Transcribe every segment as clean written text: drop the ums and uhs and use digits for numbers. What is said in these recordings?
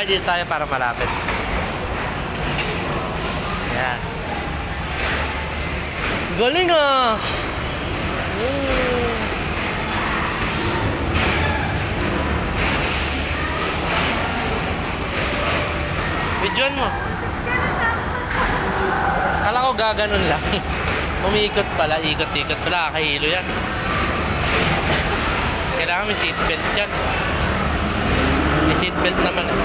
Ay, dito tayo para malapit. Yan. Galing ah! Videoan mo. Kala ko gaganon lang. Umiikot pala, ikot-ikot pala. Kahilo yan. Kailangan may seatbelt yan. May seatbelt naman eh.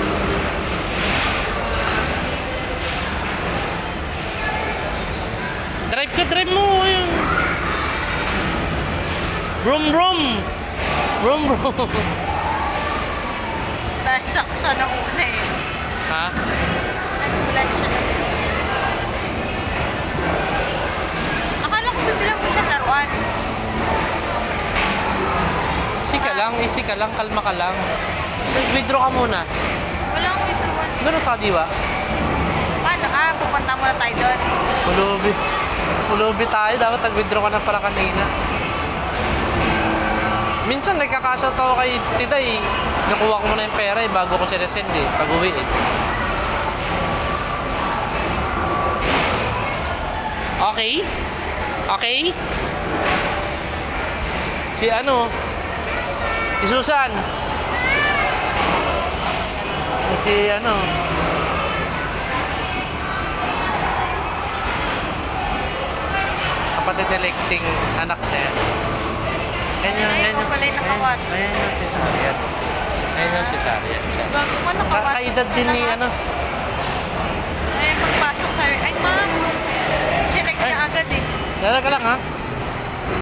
Drive ka, drive mo. Ayun. Vroom, vroom. Vroom, vroom. Na-shock siya ng una eh. Ha? Nagulat siya. Akala ko bibilang mo siya laruan. Easy ka lang, kalma ka lang. Withdraw ka muna. Wala akong withdrawal. Doon sa kadiwa. Paano? Pupunta muna tayo doon. Pulubi tayo. Dapat nag-withdraw ka na para kanina. Minsan nagkakashout ako kay Tiday. Nakuha ko muna yung pera eh, bago ko sinesend eh. Pag-uwi eh. Okay? Okay? Si ano? Si Susan. Si ano? Kapatid electing anak niya. Ay, ikaw pala yung naka-WhatsApp. Ayan yung si Sarian. Ayan yung si Sarian. Bago ko naka-WhatsApp. Kaedad din ni ano. Ay, pagpasok sa... Ay, ma'am. Chinek niya agad eh. Dala ka lang ha.